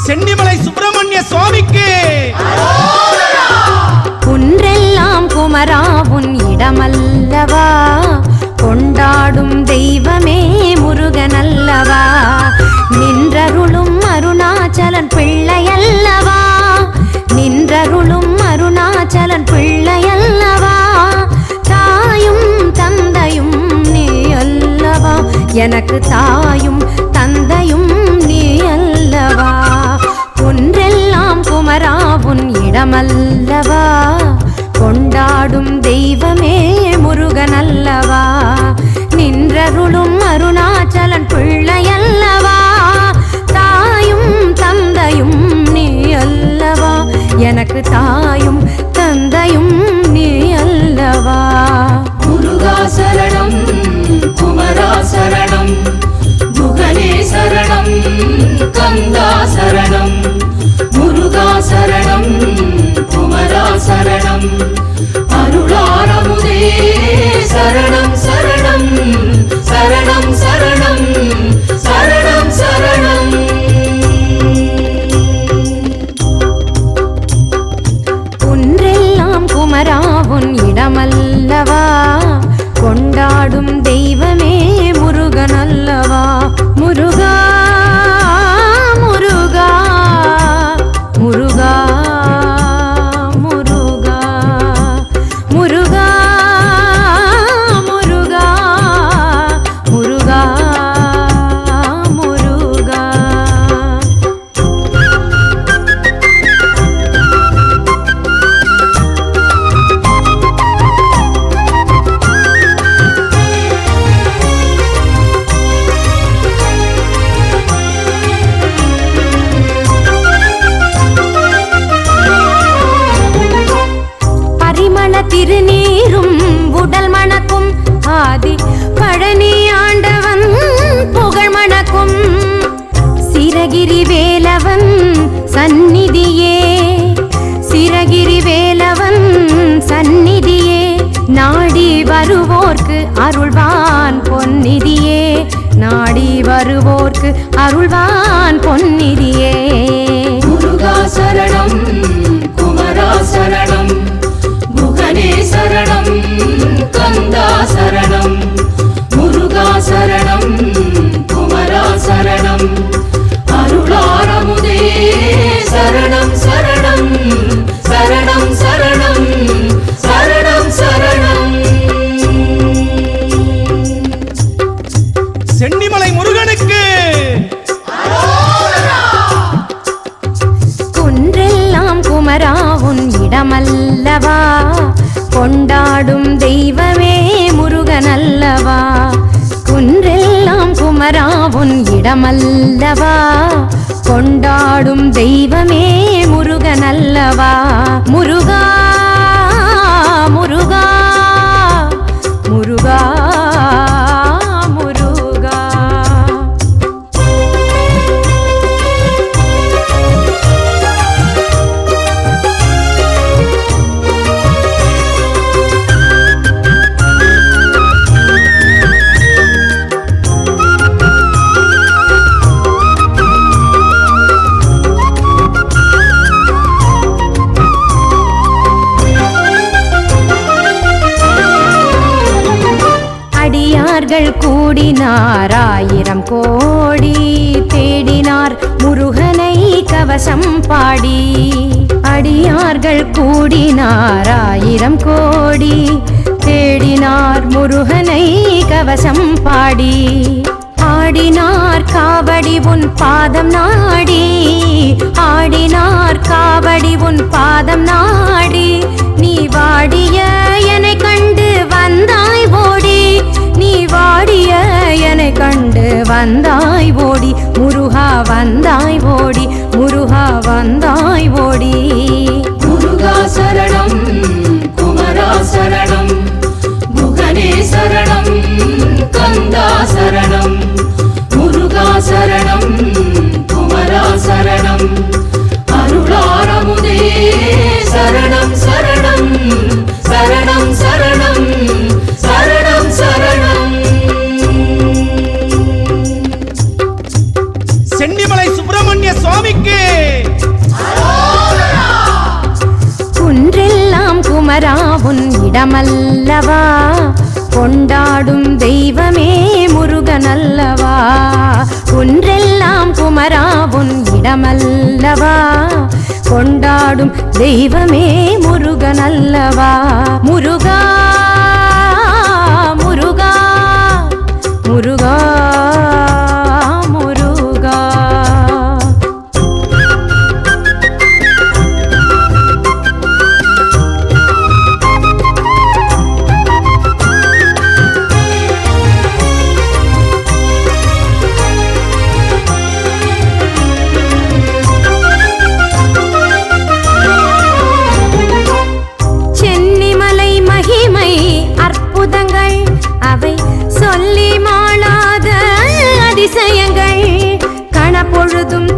சென்னிமலை சுப்பிரமணிய சுவாமிக்கு குன்றெல்லாம் குமரா உன் இடமல்லவா, கொண்டாடும் தெய்வமே முருகனல்லவா, நின்றருளும் அருணாச்சலன் பிள்ளையல்லவா, நின்றருளும் அருணாச்சலன் பிள்ளையல்லவா, தாயும் தந்தையும் நீ அல்லவா, எனக்கு தாயும் தந்தையும் நீ அல்லவா, குன்றெல்லாம் குமரா உன் இடமல்லவா, கொண்டாடும் தெய்வமே முருகனல்லவா, நின்றருளும் அருணாச்சலன் பிள்ளையல்லவா, தாயும் தந்தையும் நீ அல்லவா, எனக்கு தாயும் தந்தையும் நீ அல்லவா. முருகா சரணம், குமரா சரணம், முகனே சரணம், கந்தா சரணம், முருகா சரணம், குமரா சரணம், அருளாரமுதே சரணம் சரணம் சரணம் சரணம் சரணம் சரணம். குன்றெல்லாம் குமரா உன் இடமல்லவா, கொண்டாடும் தெய்வமே முருகனல்லவா, முருகா முருகா முருகா முருகா முருகா முருகா முருகா முருகா. பரிமள திருநீரும் உடல் மணக்கும் ஆதி பழனி ஆண்டவன் புகழ் மணக்கும் சிரகிரி வேலவன் சந்நிதியே, சிரகிரி வேலவன் சந்நிதியே, நாடி வருவோர்க்கு அருள்வான் பொன்னிதியே, நாடி வருவோர்க்கு அருள்வான் பொன்னிதியே. முருகா சரணம், குமரா சரணம், முகனே சரணம், கந்தா சரணம், முருகா சரணம், குமரா சரணம், அருளாரமுதே சரணம் சரணம் சரணம் சரணம் சரணம் சரணம். சென்னிமலை முருகனுக்கு குன்றெல்லாம் குமரா உன் இடமல்லவா, கொண்டாடும் தெய்வமே முருகனல்லவா, குன்றெல்லாம் குமரா உன் இடமல்லவா, கொண்டாடும் தெய்வமே முருகனல்லவா, முருகா முருகா முருகா முருகா. அடியார்கள் கூடினார் ஆயிரம் கோடி, தேடினார் முருகனை கவசம் பாடி, அடியார்கள் கூடினார் ஆயிரம் கோடி, தேடினார் முருகனை கவசம் பாடி, ஆடினார் காவடி உன் பாதம் நாடி, ஆடினார் காவடி உன் பாதம் நாடி, நீ வாடிய என்னை கண்டு வந்தாய் ஓடி, நீ வாடிய என்னை கண்டு வந்தாய் ஓடி, முருகா வந்தாய் ஓடி, முருகா வந்தாய் ஓடி. முருகா சரணம், குமரா சரணம், முகனே சரணம், கந்தா சரணம், முருகா சரணம், குமரா சரணம், அருளாரமுதே சரணம் சரணம் சரணம் சரணம் சரணம் சரணம். இடமல்லவா கொண்டாடும் தெய்வமே முருகனல்லவா குன்றெல்லாம் குமரா உன் இடமல்லவா கொண்டாடும் தெய்வமே முருகனல்லவா முருகா முருகா முருகா முருகா சென்னிமலை மகிமை அற்புதங்கள் அவை சொல்லி மாளாத அதிசயங்கள் கணப்பொழுதும்